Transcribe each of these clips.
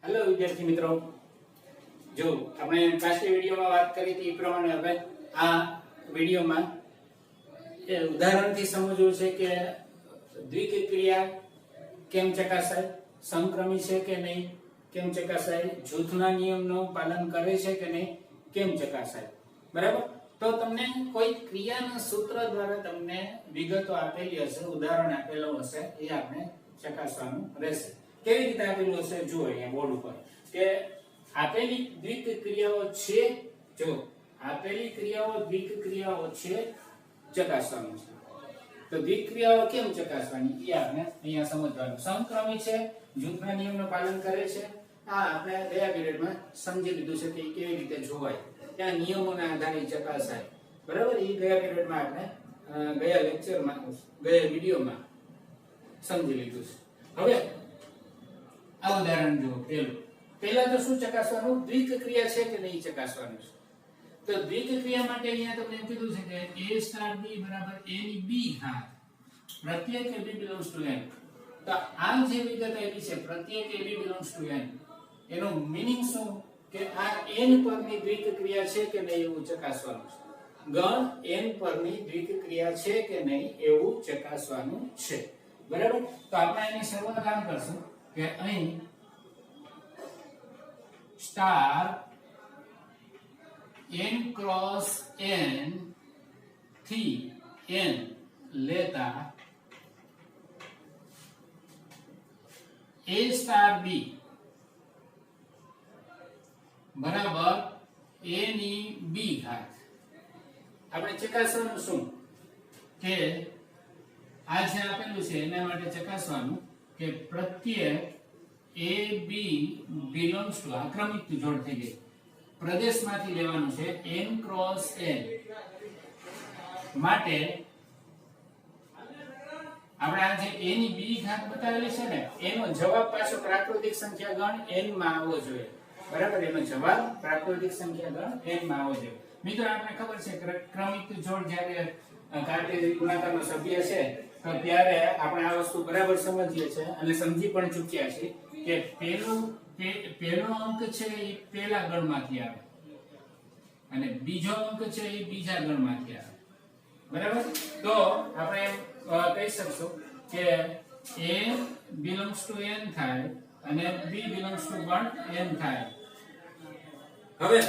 Hello विद्यार्थी मित्रों, जो આપણે પાછલી વિડિયોમાં વાત કરી હતી એ પ્રમાણે હવે આ વિડિયોમાં એ ઉદાહરણથી સમજવું છે કે દ્વિકીય ક્રિયા કેમ ચકાસાય, સમક્રમી છે કે નહીં કેમ ચકાસાય, જૂથના નિયમનું પાલન કરે છે કે નહીં કેમ ચકાસાય. બરાબર. તો તમને કોઈ ક્રિયાના સૂત્ર દ્વારા તમને વિગતો આપેલી હશે, ઉદાહરણ આપેલું હશે, એ આપણે ચકાસવાનું રહેશે. કેવી રીતે આપેલું હશે જુઓ અહીંયા બોર્ડ ઉપર કે આપેલી દ્વિકીય ક્રિયાઓ છે, જો આપેલી ક્રિયાઓ દ્વિકીય ક્રિયાઓ છે ચકાસવાનું છે. તો દ્વિકીય ક્રિયાઓ કેમ ચકાસવાની એ આપણે અહીંયા સમજવાનું. સમક્રમી છે, જૂથના નિયમનું પાલન કરે છે, આ આપણે ગયા પીરિયડમાં સમજી લીધું છે કે કેવી રીતે જોવાય, ત્યાં નિયમોના આધારે ચકાસાય. બરાબર. એ ગયા પીરિયડમાં આપણે ગયા લેક્ચરમાં ગયા વિડિયોમાં સમજી લીધું છે. હવે આ ઉદાહરણ જુઓ. પહેલા તો શું ચકાસવાનું? દ્વિકીય ક્રિયા છે કે નહીં ચકાસવાનું છે. તો દ્વિકીય ક્રિયા માટે અહીંયા તમને એમ કીધું છે કે a સ્ટાર b બરાબર a ની b ઘાત પ્રત્યેક a b belongs to n. તો આ જે વિગત આપી છે પ્રત્યેક a b belongs to n, એનો મીનિંગ શું કે આ n પરની દ્વિકીય ક્રિયા છે કે નહીં એવું ચકાસવાનું છે. ગણ n પરની દ્વિકીય ક્રિયા છે કે નહીં એવું ચકાસવાનું છે. બરાબર. તો આપણે એની શરૂઆત આમ કરશું કે અહીં સ્ટાર n ક્રોસ n થી n લેતા a સ્ટાર b બરાબર a ની b ઘાત. આપણે ચકાસવાનું શું કે આ જે આપેલું છે એના માટે ચકાસવાનું કે પ્રત્યેક a b belongs to આક્રમિક જોડ થઈ ગઈ પ્રદેશમાંથી લેવાનું છે n ક્રોસ n માટે આપણે આ જે a ની b ઘાત બતાવેલી છે ને એનો જવાબ પાછો પ્રાકૃતિક સંખ્યા ગણ n માં આવવો જોઈએ. બરાબર. એનો જવાબ પ્રાકૃતિક સંખ્યા ગણ n માં આવવો જોઈએ. મિત્રો આપણે ખબર છે ક્રમિક જોડ જ્યારે કાર્ટેશિયન ગુણાકારનો સભ્ય છે તો ત્યારે આપણે આ વસ્તુ બરાબર સમજીએ છીએ અને સમજી પણ ચૂક્યા છીએ કે પહેલો અંક છે એ પહેલા ગણમાંથી આવે અને બીજો અંક છે એ બીજા ગણમાંથી આવે. બરાબર. તો આપણે કહી શકશું કે a belongs to n થાય અને b belongs to ગણ n થાય. હવે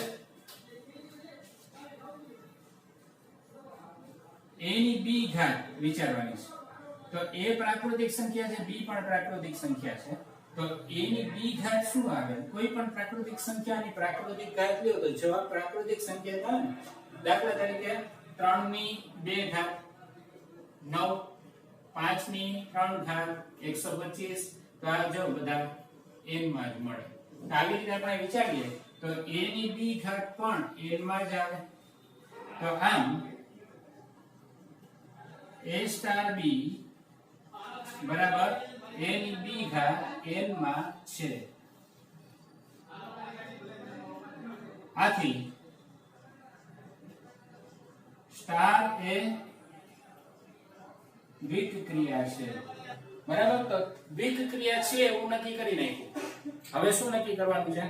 a ની b ઘાત વિચારવાની છે. તો a પ્રાકૃતિક સંખ્યા છે, b પણ પ્રાકૃતિક સંખ્યા છે. તો a ની b ઘાત શું આવે? કોઈ પણ પ્રાકૃતિક સંખ્યાની પ્રાકૃતિક ઘાત લ્યો તો જવાબ પ્રાકૃતિક સંખ્યા થાય ને. દાખલા તરીકે 3 ની 2 ઘાત 9, 5 ની 3 ઘાત 125. તો આ જો બધા n માં જ મળે. તો આવી રીતે આપણે વિચારીએ તો a ની b ઘાત પણ n માં જ આવે. તો આમ a સ્ટાર b બરાબર a ની b ઘાત n માં છે. આથી સ્ટાર એ દ્વિકીય ક્રિયા છે. બરાબર. તો દ્વિકીય ક્રિયા છે એવું નક્કી કરી નાખ્યું. હવે શું નક્કી કરવાનું છે?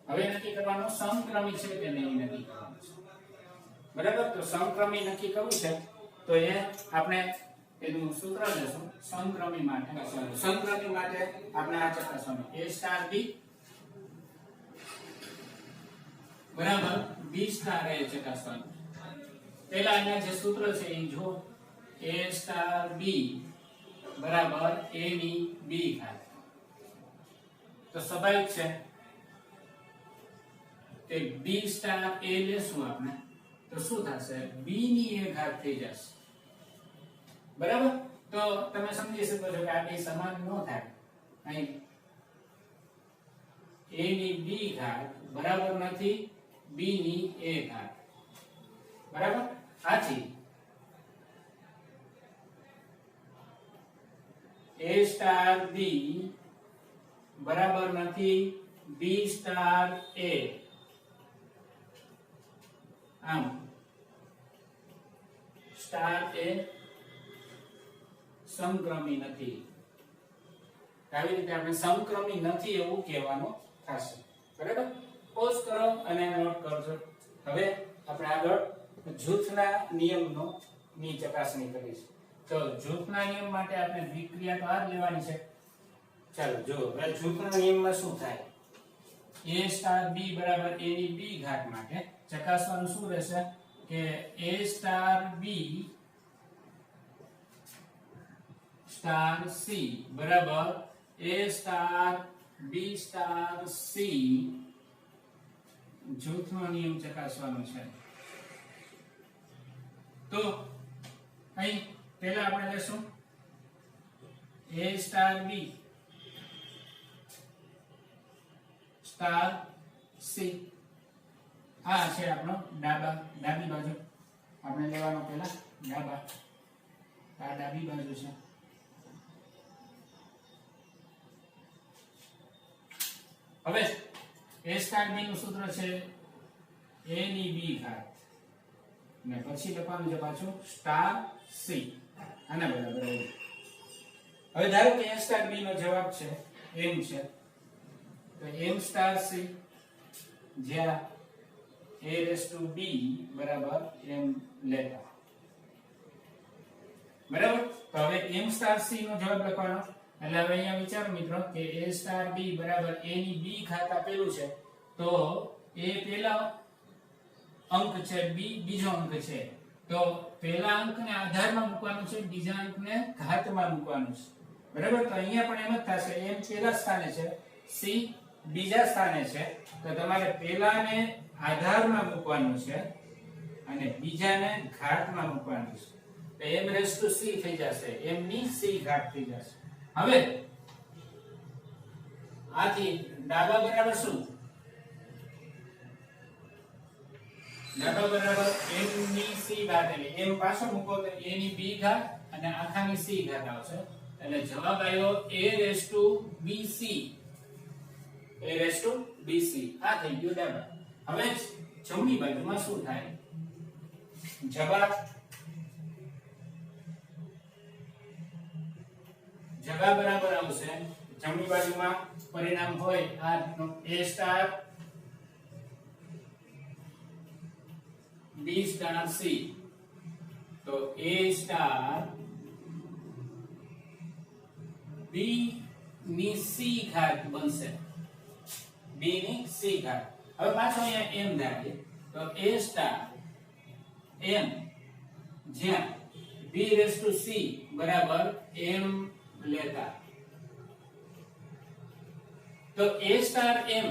હવે નક્કી કરવાનું સમક્રમી છે કે નહીં નક્કી કરવાનું છે. બરાબર. તો સમક્રમી નક્કી કરવું છે તો એ આપણે એનું સૂત્ર લેશું સમક્રમી માટે. સમક્રમી માટે આપણે આ ચકાસવાનું a સ્ટાર b બરાબર b સ્ટાર એ ચકાસવાનું. પહેલા અહીંયા જે સૂત્ર છે એ જો a સ્ટાર b બરાબર a ની b ઘાત. તો સ્વાભાવિક છે કે b સ્ટાર a લેશું આપણે તો શું થશે? b ની a ઘાત થઈ જશે. બરાબર. તો તમે સમજી શકો છો કે આ બે સમાન ન થાય. અહીં a ની b ઘાત બરાબર નથી b ની a ઘાત. બરાબર. આથી a સ્ટાર b બરાબર નથી b સ્ટાર a. આમ સ્ટાર એ સમક્રમી નથી. આવી રીતે આપણે સમક્રમી નથી એવું કહેવાનું થશે. બરાબર? પોઝ કરો અને નોટ કરજો. હવે આપણે આગળ જૂથના નિયમનો ની ચકાસણી કરીશું. તો જૂથના નિયમ માટે આપણે દ્વિક્રિયા તો આ જ લેવાની છે. ચાલો જો હવે જૂથના નિયમમાં શું થાય? a સ્ટાર b બરાબર a ની b ઘાત માટે ચકાસવાનું શું રહેશે કે a star b star c બરાબર a star b star c જૂથનો નિયમ ચકાસવાનો છે. તો અહીં પહેલા આપણે લેશું a star b star c. આ છે આપણો ડાબી બાજુ. આપણે લેવાનો પહેલા આ ડાબી બાજુ છે. હવે a સ્ટાર b નું સૂત્ર છે a ની b ઘાત ને પછી લખવાનું છે પાછું સ્ટાર c. આના બરાબર. હવે ધારો કે a સ્ટાર b નો જવાબ છે m છે, તો m સ્ટાર c જ્યાં a રેસ ટુ b બરાબર m લેતા. બરાબર? તો હવે m સ્ટાર c નો જવાબ લખવાનો. એટલે હવે અહીંયા વિચારો મિત્રો કે a સ્ટાર b બરાબર a ની b ઘાત આપેલું છે, તો a પહેલા અંક છે, b બીજો અંક છે, તો પહેલા અંકને આધારમાં મૂકવાનું છે, બીજા અંકને ઘાતમાં મૂકવાનું છે. બરાબર? તો અહીંયા પણ એમ જ થશે. m પહેલા સ્થાને છે, c બીજા સ્થાને છે, તો તમારે પહેલાને આધારમાં મૂકવાનું છે અને બીજાને ઘાતમાં મૂકવાનું છે. તો m રેસ ટુ c થઈ જશે, m ની c ઘાત થઈ જશે. હવે આથી ડાબા બરાબર શું? ડાબા બરાબર m ની c ઘાત. એટલે m પાછો મૂકો તો a ની b ઘાત અને આખાની c ઘાત આવશે. એટલે જવાબ આવ્યો a raise to bc. a raise to bc. આ થઈ ગયું ડાબા. હવે જમણી બાજુમાં શું થાય? જવાબ બરાબર આવશે. જમણી બાજુમાં પરિણામ હોય આ a star b star c, તો a સ્ટાર b ની c ઘાત બનશે. b ની c ઘાત. હવે પાછો અહીંયા m ધારીએ તો a સ્ટાર m જ્યાં b રેસ ટુ c બરાબર m લેતા. તો a સ્ટાર m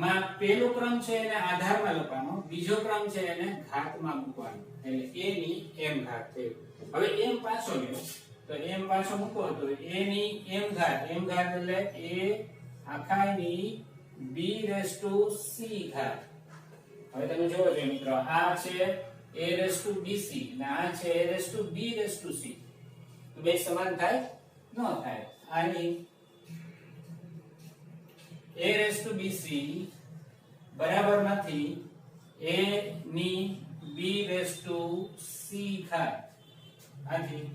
માં પહેલો ક્રમ છે એને આધારમાં લખવાનો, બીજો ક્રમ છે એને ઘાતમાં મૂકવાનો. એટલે a ની m ઘાત થયું. હવે m પાછો લ્યો તો m પાછો મૂકો તો a ની m ઘાત એટલે a આખાની b raise to c ઘાત. હવે તમે જોવો છો મિત્રો, આ છે a રેસ ટુ bc અને આ છે a raise to b raise to c. તો બે સમાન થાય? ન થાય. આની a રેસ ટુ bc બરાબર નથી a ની b રેસ ટુ c ઘાત. આથી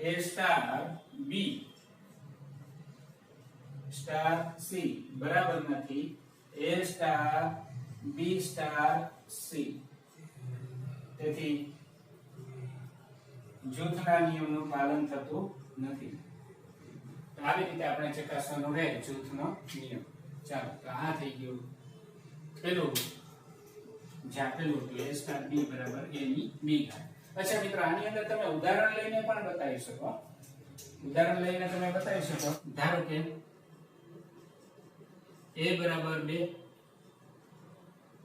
a star b star c બરાબર નથી a star b star c. તેથી જૂથના નિયમનું પાલન થતું નથી. તો આવી રીતે આપણે ચકાસવાનું રહે જૂથનો નિયમ. ચાલો, તો આ થઈ ગયું પેલું a સ્ટાર b બરાબર a ની b ઘાત. અચ્છા મિત્રો, આની અંદર તમે ઉદાહરણ લઈને પણ બતાવી શકો. ઉદાહરણ લઈને તમે બતાવી શકો. ધારો કે a બરાબર 2,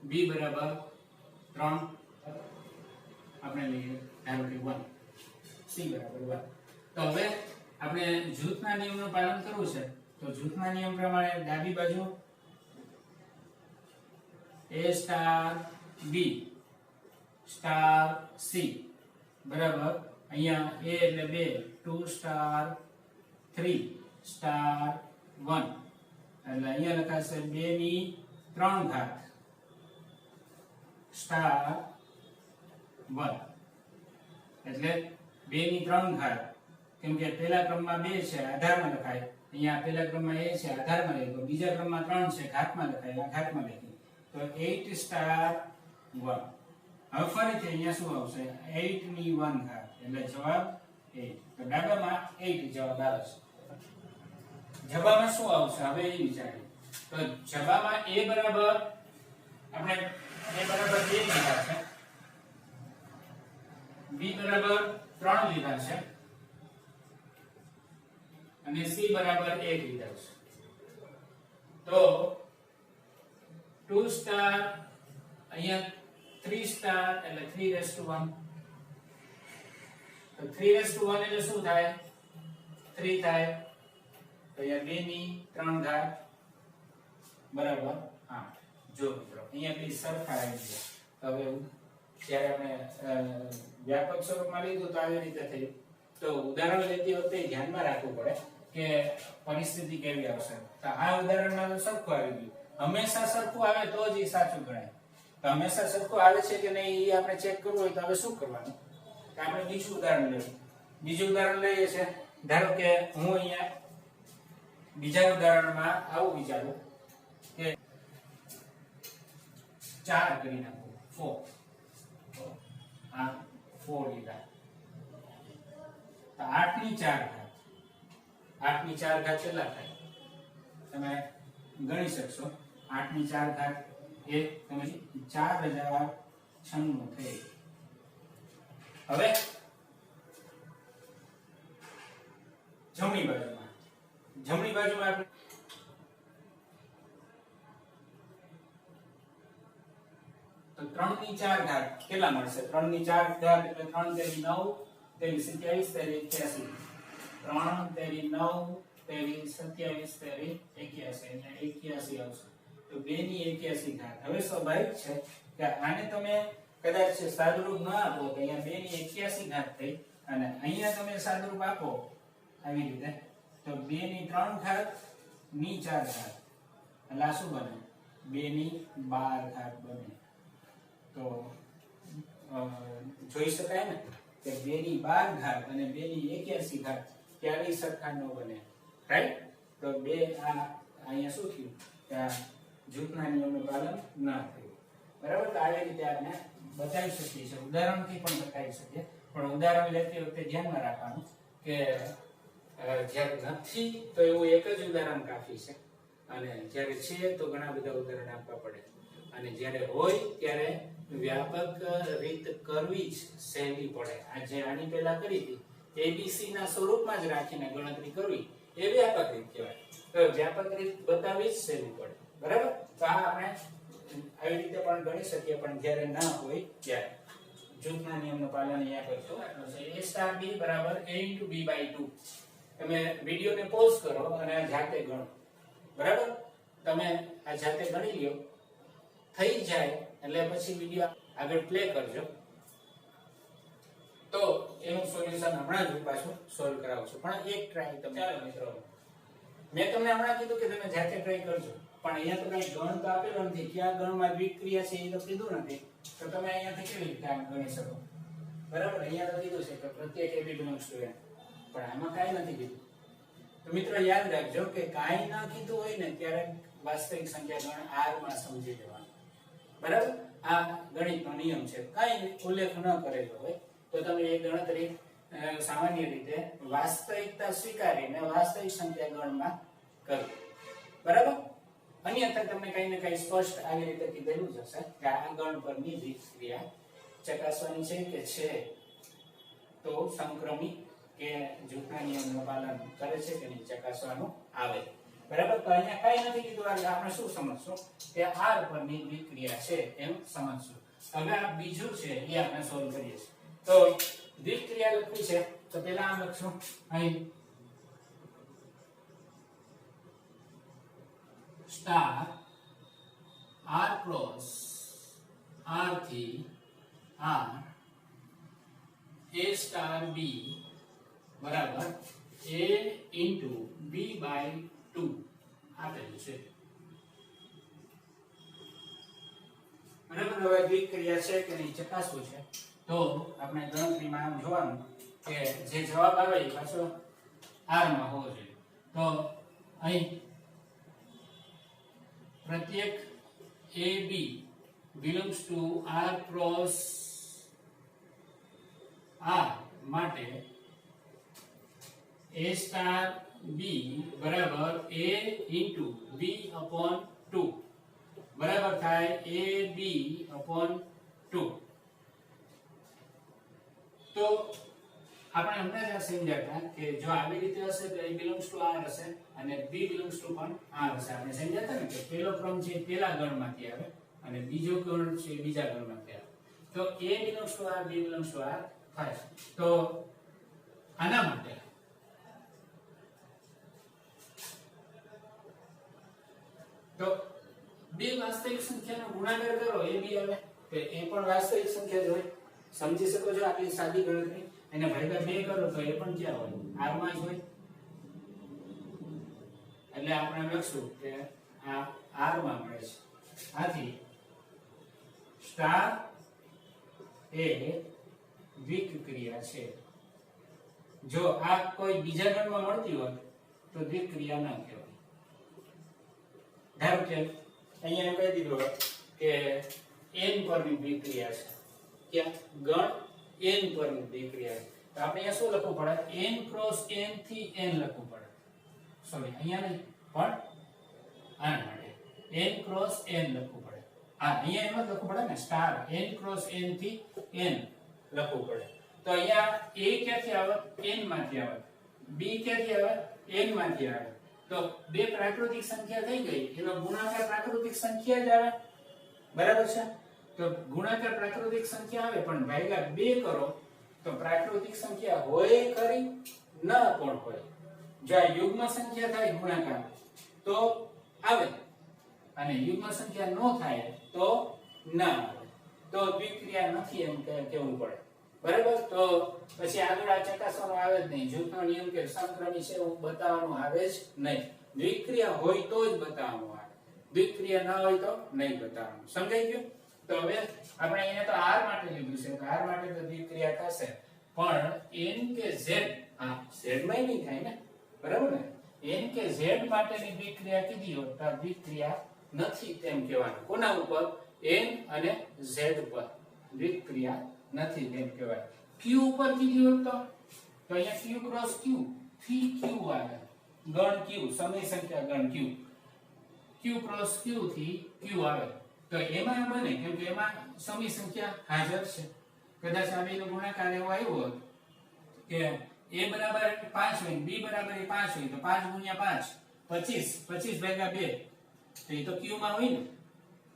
b બરાબર 3, આપણે લઈએ ધારો કે 1, c બરાબર 1. તો હવે આપણે જૂથના નિયમનું પાલન કરવું છે. તો જૂથના નિયમ પ્રમાણે ડાબી બાજુ a star b star c બરાબર અહીંયા a એટલે 2, 2 સ્ટાર 3 સ્ટાર 1. એટલે અહીંયા લખાશે 2 ની 3 ઘાત સ્ટાર 1. એટલે 2 ની 3 ઘાત કેમ કે પહેલા ક્રમમાં 2 છે આધારમાં લખાય, અહીંયા પહેલા ક્રમમાં a છે આધારમાં લખાય, તો બીજા ક્રમમાં 3 છે ઘાતમાં લખાય, આ ઘાતમાં લખી તો 8 સ્ટાર 1. હવે ફરીથી અહીંયા શું આવશે 8 ની 1 ઘાત એટલે જવાબ 8. તો ડાબામાં 8 જવાબ આવે છે. જવાબમાં શું આવશે હવે એ વિચારીએ. તો જવાબમાં a બરાબર આપણે a બરાબર 2 લીધા છે, b બરાબર 3 લીધા છે અને c બરાબર 1 લીધા છે. તો 2 સ્ટાર અહીંયા 3 સ્ટાર એટલે 3:1. તો 3:1 એટલે શું થાય 3 થાય. તો અહીંયા 2 ની 3 ઘાત બરાબર 8. જો મિત્રો અહીંયા બે સરખા આવી ગયા. હવે જ્યારે આપણે વ્યાપક સ્વરૂપમાં લીધું તો આવી રીતે થયું. તો ઉદાહરણ લેતી વખતે ધ્યાનમાં રાખવું પડે કે પરિસ્થિતિ કેવી આવશે. તો આ ઉદાહરણમાં તો સરખું આવી ગયું. હંમેશા સરખું આવે તો જ એ સાચું ગણાય. તો હંમેશા સરખું આવે છે કે નહીં એ આપણે ચેક કરવું હોય તો હવે શું કરવાનું? તો આપણે બીજું ઉદાહરણ લઈએ. બીજું ઉદાહરણ લઈએ છે. ધારો કે હું અહીંયા બીજા ઉદાહરણમાં આવું વિચારું કે 4 કરી નાખું 4. આ 4 લીધા. તો 8 ની 4 ઘાત 8 ની 4 ઘાત કેટલા થાય તમે ગણી શકશો. 8 ની 4 ઘાત એ તમે 4096 થઈ. હવે જમણી બાજુમાં આપણે તો 3 ની 4 ઘાત કેટલા મળશે? 3 ની 4 ઘાત એટલે 3 તેરી 9 તેરી 27 તેરી 81. 3 તેરી 9 તેરી 27 તેરી 81 એટલે 81 આવશે. તો 2 ની 81 ઘાત. હવે સ્વાભાવિક છે કે આને તમે કદાચ સાદુરૂપ ન આપો તો અહીંયા 2 ની 81 ઘાત થઈ અને અહીંયા તમે સાદુરૂપ આપો આવી રીતે તો 2 ની 3 ઘાત ની 4 ઘાત એટલે આ શું બને 2 ની 12 ઘાત બને. તો જોઈ શકાય ને કે 2 ની 12 ઘાત અને 2 ની 81 ઘાત ક્યારેય સરખા ન બને. રાઈટ? તો બે આ અહીંયા શું થયું કે જૂથના નિયમનું પાલન ન થયું. બરાબર? તો આવી રીતે આપણે બતાવી શકીએ છીએ. ઉદાહરણથી પણ બતાવી શકીએ. પણ ઉદાહરણ લેતી વખતે ધ્યાનમાં રાખવાનું કે જ્યારે નથી તો એવું એક જ ઉદાહરણ કાફી છે અને જ્યારે છે તો ઘણા બધા ઉદાહરણ આપવા પડે અને જ્યારે હોય ત્યારે વ્યાપક રીત કરવી જ સહેલી પડે. આ જે આની પહેલા કરી હતી ABC ના સ્વરૂપમાં જ રાખીને ગણતરી કરવી એ વ્યાપક રીત કહેવાય. તો વ્યાપક રીત બતાવવી જ સહેલી પડે. બરાબર? તો આ આપણે આવી રીતે પણ ગણી શકીએ પણ જ્યારે ના હોય ત્યારે જૂથના નિયમનું પાલન અહીંયા કરશું. A B બરાબર A * B/2. તમે વિડિયોને પોઝ કરો અને જાતે ગણો. બરાબર? તમે આ જાતે ગણી લ્યો થઈ જાય એટલે પછી વિડિયો આગળ પ્લે કરજો. તો એનું સોલ્યુશન હમણાં જ પાછું સોલ્વ કરાવું છું. પણ એક ટ્રાય તમે ચાલો મિત્રો મેં તમને હમણાં કીધું કે તમે જાતે ટ્રાય કરજો પણ અહીંયા તો કઈ ગણ તો આપેલો નથી. ક્યાં ગણમાં દ્વિક્રિયા છે એ તો કીધું નથી. તો તમે અહીંયાથી કેવી રીતે આમ ગણી શકો? બરાબર? અહીંયા તો કીધું છે કે પ્રત્યેક AB belongs to N. પણ આમાં કાંઈ નથી કીધું. તો મિત્રો યાદ રાખજો કે કાંઈ ના કીધું હોય ને ત્યારે વાસ્તવિક સંખ્યા ગણ R માં સમજી લેવાનું. બરાબર? આ ગણિતનો નિયમ છે. કાંઈ ઉલ્લેખ ન કરેલો હોય તો તમે એ ગણતરી સામાન્ય રીતે વાસ્તવિકતા સ્વીકારીને વાસ્તવિક સંખ્યા ગણમાં કરો. બરાબર? અન્યથા તમને કઈ ને કઈ સ્પષ્ટ આવી રીતે કીધેલું જ હશે કે આ ગણ પરની દ્વિક્રિયા ચકાસવાની છે કે છે તો સમક્રમી કે જૂથના નિયમનું પાલન કરે છે કે નહીં ચકાસવાનું આવે. બરાબર? તો અહીંયા કઈ નથી કીધું એટલે આપણે શું સમજશું કે R પરની દ્વિક્રિયા છે એમ સમજશું. હવે આ બીજું છે એ આપણે સોલ્વ કરીએ છીએ. તો દ્વિક્રિયા લખવી છે તો પહેલા આમ લખશું અહીં સ્ટાર R પ્લસ R થી R A સ્ટાર B બરાબર A into B/2 આપેલું છે. બરાબર? હવે દ્વિક્રિયા છે કે નહીં ચકાસવું છે તો આપણે ગણતરીમાં આમ જોવાનું કે જે જવાબ આવે એ પાછો R માં હોવો જોઈએ. તો અહીં પ્રત્યેક AB belongs to R cross R માટે A star B બરાબર A into B upon 2 બરાબર થાય AB upon 2. તો આપણે હમણાં જ સમજ્યા હતા કે જો આવી રીતે હશે તો A belongs to R હશે અને B belongs to પણ R હશે. આપણે સમજ્યા હતા ને કે પહેલો ક્રમ છે પહેલા ગણમાંથી આવે અને બીજો ગણ છે બીજા ગણમાંથી આવે. તો A belongs to R, B belongs to R થાય. તો આના માટે તો બે વાસ્તવિક સંખ્યાનો ગુણાકાર કરો એ બી આવે તો એ પણ વાસ્તવિક સંખ્યા જ હોય. સમજી શકો છો આટલી સાદી ગણતરી. એને ભાગ્યા 2 કરો તો એ પણ ક્યાં હોય? R માં જ હોય. એટલે આપણે લખશું કે આ R માં મળે છે. આથી સ્ટાર એ દ્વિક ક્રિયા છે. જો આ કોઈ બીજા ગણમાં મળતી હોય તો દ્વિક ક્રિયા ન કહેવાય. ધારો કે અહીંયા એમ કહી દીધું કે n પરની દ્વિક ક્રિયા છે. ક્યાં ગણ n પરની દ્વિક ક્રિયા છે. તો આપણે અહીંયા શું લખવું પડે? n ક્રોસ n થી n લખવું પડે. સોરી અહીંયા નહીં પણ આના માટે n ક્રોસ n લખવું પડે. અહીંયા એમ જ લખવું પડે ને સ્ટાર n ક્રોસ n થી n લખવું પડે. તો અહીંયા a ક્યાંથી આવે? n માંથી આવે. b ક્યાંથી આવે? n માંથી આવે. તો બે પ્રાકૃતિક સંખ્યા થઈ ગઈ એનો ગુણાકાર પ્રાકૃતિક સંખ્યા જ આવે. બરાબર છે? તો ગુણાકાર પ્રાકૃતિક સંખ્યા આવે પણ ભાગ્યા 2 કરો તો પ્રાકૃતિક સંખ્યા હોય ખરી ન પણ હોય. જો આ યુગ્મ સંખ્યા થાય ગુણાકાર તો આવે અને યુગ્મ સંખ્યા ન થાય તો ના આવે. તો દ્વિક્રિયા નથી એમ કહેવું પડે. બરાબર? તો પછી આગળ આ ચકાસવાનું આવે જ નહીં. જૂથનો નિયમ કે સમક્રમી છે એવું બતાવવાનું આવે જ નહીં. દ્વિક્રિયા હોય તો જ બતાવવાનું આવે. દ્વિક્રિયા ન હોય તો નહીં બતાવવાનું. સમજાઈ ગયું? તો હવે આપણે અહીંયા તો R માટે લીધું છે. તો R માટે તો દ્વિક્રિયા થશે પણ n કે z આ z માં નહીં થાય ને. બરાબર ને? n કે z માટેની દ્વિક્રિયા કીધી હોય તો આ દ્વિક્રિયા નથી તેમ કહેવાનું. કોના ઉપર? n અને z ઉપર દ્વિક્રિયા નથી તેમ કહેવાય. q ઉપર કીધી હોત તો અહીંયા q ક્રોસ q થી q આવે. ગણ q સમય સંખ્યા ગણ q. q ક્રોસ q થી q આવે. તો એમાં બને કેમ કે એમાં સમય સંખ્યા હાજર છે. કદાચ આ બેનો ગુણાકાર એવો આવ્યો હોત કે a બરાબર 5 હોય b બરાબર 5 હોય તો 5 ગુણ્યા 5 25 ભાગ્યા 2 તો એ તો q માં હોય ને.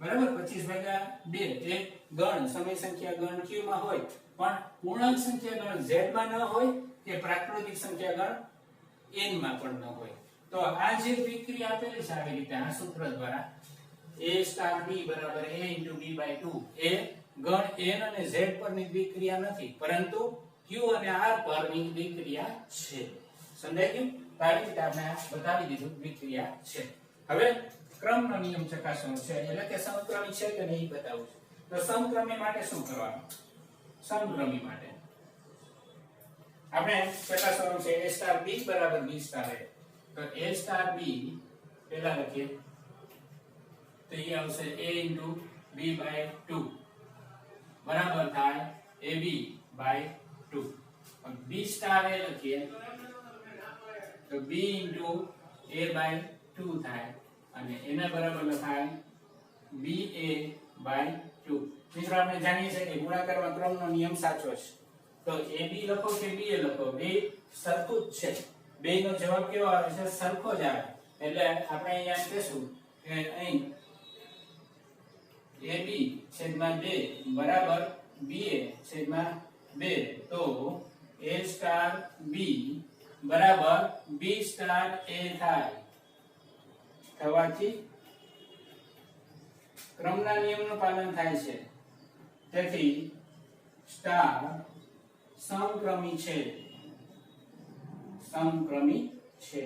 બરાબર? 25 ભાગ્યા 2 એ ગણ સમય સંખ્યા ગણ q માં હોય પણ પૂર્ણાંક સંખ્યા ગણ z માં ન હોય કે પ્રાકૃતિક સંખ્યા ગણ n માં પણ ન હોય. તો આ જે દ્વિક્રિયા આપેલી છે આવી રીતે આ સૂત્ર દ્વારા a સ્ટાર b બરાબર a into b by 2 એ ગણ n અને z પરની દ્વિક્રિયા નથી પરંતુ q અને r પરની દ્વિક્રિયા છે. સમજાઈ ગયું? તો આવી રીતે આપણે બતાવી દીધું દ્વિક્રિયા છે. હવે ક્રમનો નિયમ ચકાસવાનો છે એટલે કે સમક્રમી છે કે નહીં બતાવું છું. તો સમક્રમી માટે શું કરવાનું? સમક્રમી માટે આપણે ચકાસવાનું છે a સ્ટાર b બરાબર b સ્ટાર a. તો a સ્ટાર b પહેલા લખીએ તો એ આવશે a into b by 2 બરાબર થાય ab by 2. b star a લખીએ તો b into a by 2 થાય અને એના બરાબર લખાય ba by 2. મિત્રો આપણે જાણીએ છીએ કે ગુણાકારમાં ક્રમનો નિયમ સાચો છે. તો ab લખો કે ba લખો બે સરખું જ છે. બેનો જવાબ કેવો આવે છે? સરખો જ આવે. એટલે આપણે અહીંયા કહેશું કે અહીં ab છેદમાં 2 બરાબર ba છેદમાં 2 તો a સ્ટાર b બરાબર b સ્ટાર a થાય. થવાથી ક્રમના નિયમનું પાલન થાય છે. તેથી સ્ટાર સમક્રમી છે. સમક્રમી છે.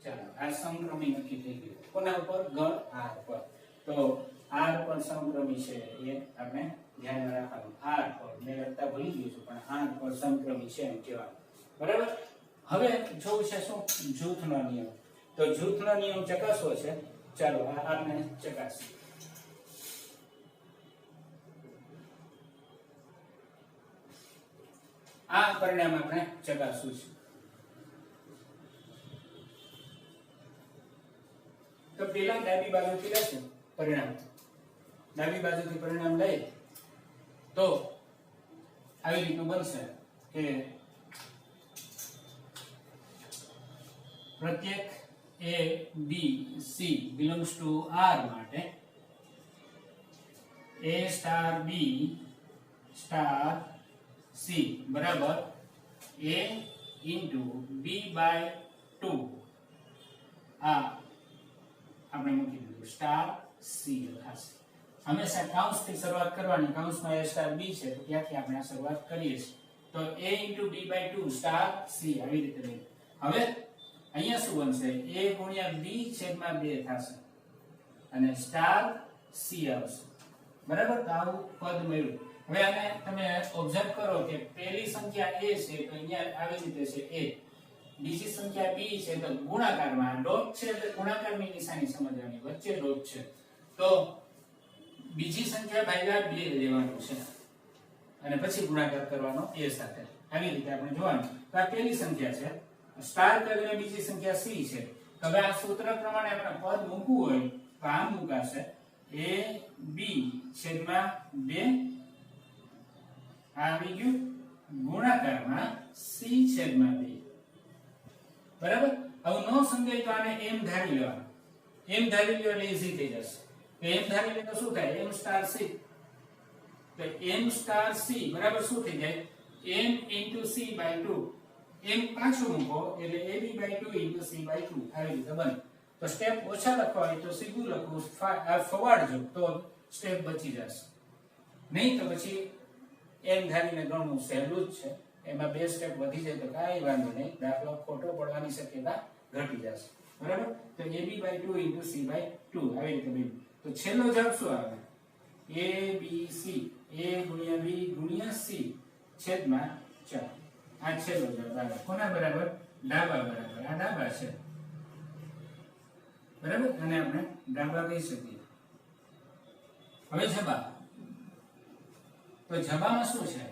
ચાલો આ સમક્રમી નક્કી થઈ ગયું. કોના ઉપર? ગણ r પર. તો r પણ સમક્રમી છે એ આપણે ધ્યાનમાં રાખવાનું. R પર મેં લખતા ભૂલી ગયો છું, પણ R પર સમક્રમી છે એમ કહેવાનું. બરાબર. હવે જોવું છે શું જૂથનો નિયમ. તો જૂથનો નિયમ ચકાસવો છે. ચાલો આપણે ચકાસીએ. આ પરિણામ આપણે ચકાસવું છે. તો પેલા ડાબી બાજુથી લેશું પરિણામ. ડાબી બાજુથી પરિણામ લઈ તો આવી રીતનું બનશે કે પ્રત્યેક A, B, C belongs to R માટે A star B star C બરાબર A into B by 2 આ આપણે મૂકી દીધું સ્ટાર C લખાશે. હંમેશા કૌંસથી શરૂઆત કરવાની. કૌંસમાં A star B છે તો ત્યાંથી આપણે આ શરૂઆત કરીએ છીએ. તો A into B by 2 star C આવી રીતે લઈએ. હવે અહીંયા શું બનશે? A ગુણ્યા B છેદમાં 2 થશે અને સ્ટાર C આવશે. બરાબર. તો આવું પદ મળ્યું. હવે આને તમે ઓબ્ઝર્વ કરો કે પહેલી સંખ્યા A છે તો અહીંયા આવી રીતે છે A, બીજી સંખ્યા B છે તો ગુણાકારમાં ડોટ છે એટલે ગુણાકારની નિશાની સમજવાની, વચ્ચે ડોટ છે તો બીજી સંખ્યા ભાગ્યા 2 લેવાનું છે અને પછી ગુણાકાર કરવાનો A સાથે. આવી રીતે આપણે જોવાનું. તો આ પહેલી સંખ્યા છે, સ્ટાર કરીને બીજી સંખ્યા C છે. તો હવે આ સૂત્ર પ્રમાણે આપણે પદ મૂકવું હોય તો આમ મુકાશે A B છેદમાં 2 આવી ગયું ગુણાકારમાં C છેદમાં 2. બરાબર. હવે નો સમજાય તો આને એમ ધારી લેવાનું. એમ ધારી લ્યો એટલે ઈઝી થઈ જશે. તો એમ ધારી લે તો શું થાય? M star C. તો M સ્ટાર C બરાબર શું થઈ જાય? M into C by 2. M પાછું મૂકો એટલે AB by 2 into C by 2 આવી રીતે બને. તો સ્ટેપ ઓછા લખવા હોય તો સીધું લખવું, ફવાડજો તો સ્ટેપ બચી જશે. નહીં તો પછી એમ ધારીને ગણવું સહેલું જ છે. એમાં 2 સ્ટેપ વધી જાય તો કાંઈ વાંધો નહીં, દાખલો ખોટો પડવાની શક્યતા ઘટી જશે. બરાબર. તો AB by 2 into C by 2 આવી રીતે બન્યું. તો છેલ્લો જવાબ શું આવે? A B C A ગુણ્યા B ગુણ્યા C છેદમાં 4. આ છેલ્લો જવાબ આવે. કોના બરાબર? ડાબા બરાબર. આ ડાબા છે. બરાબર. અને આપણે ડાબા કહી શકીએ. હવે જબા. તો જબામાં શું છે?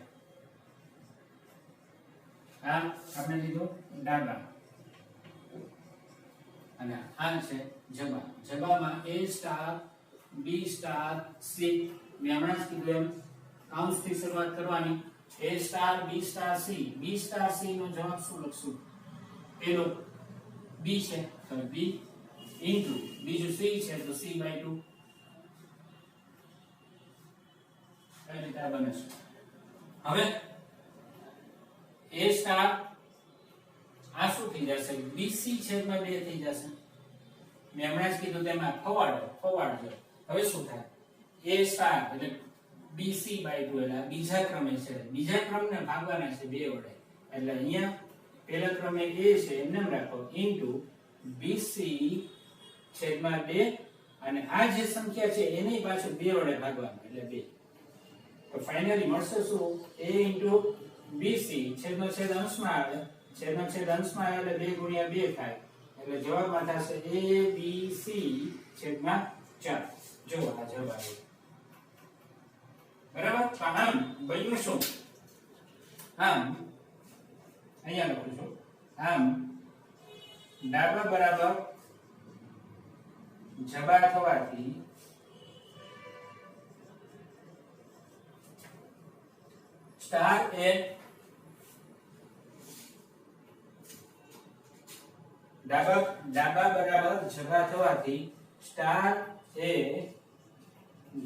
આ આપણે લીધું ડાબા અને આ છે જબા. જબામાં A star B star C મેં હમણાં જ કીધું એમ કૌંસથી શરૂઆત કરવાની. A star B star C. B star C નો જવાબ શું લખશું? પેલો B છે તો B ઇન્ટુ બીજું C છે તો C by 2 આ રીતે બને છે. હવે A સ્ટાર આ શું થઈ જશે? BC છેદમાં 2 થઈ જશે. મેં હમણાં જ કીધું તેમાં ફવાડજો. હવે શું થાય? A સ્ટાર એટલે BC by 2 એટલે બીજા ક્રમે છે. બીજા ક્રમને ભાગવાના છે 2 વડે. એટલે અહીંયા પહેલા ક્રમે A છે એમને રાખો ઇન્ટુ BC છેદમાં 2 અને આ જે સંખ્યા છે એને પાછું 2 વડે ભાગવાનું એટલે 2. તો ફાઇનલી મળશે શું? A into BC છેદનો છેદ અંશમાં આવે, છેદનો છેદ અંશમાં આવે એટલે 2 ગુણ્યા 2 થાય એટલે જવાબમાં થશે ABC છેદમાં 4. જો આ જવાબ આવે. બરાબર. તો આમ બન્યું શું? આમ અહીંયા લખું છું. આમ ડાબા બરાબર જબા થવાથી સ્ટાર એ ડાબા બરાબર જબા થવાથી સ્ટાર એ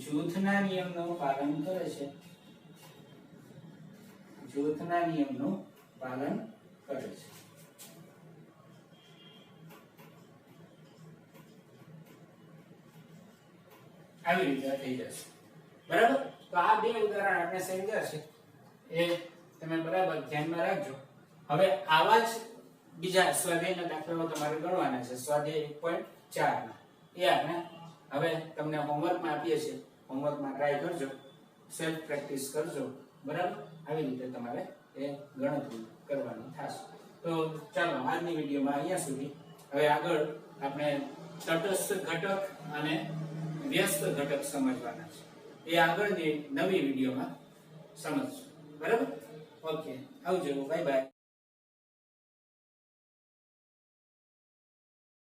જૂથના નિયમનું પાલન કરે છે. જૂથના નિયમનું પાલન કરે છે. આવી રીતે થઈ જશે. બરાબર. તો આ બે ઉદાહરણ આપણે સમજ્યા છે એ તમે બરાબર ધ્યાનમાં રાખજો. હવે આવા જ બીજા સ્વાધ્યાયના દાખલાઓ તમારે ગણવાના છે. સ્વાધ્યાય 1.4 ના એ આપણે હવે તમને હોમવર્કમાં આપીએ છીએ. હોમવર્કમાં ટ્રાય કરજો. સેલ્ફ પ્રેક્ટિસ કરજો, બરાબર? આવી રીતે તમારે એ ગણતરી કરવાની થશે. તો ચાલો આજની વિડીયોમાં અહીંયા સુધી. હવે આગળ આપણે તટસ્થ ઘટક અને વ્યસ્ત ઘટક સમજવાના છે. એ આગળની નવી વિડીયોમાં સમજશું, બરાબર? ઓકે, આવજો, બાય બાય.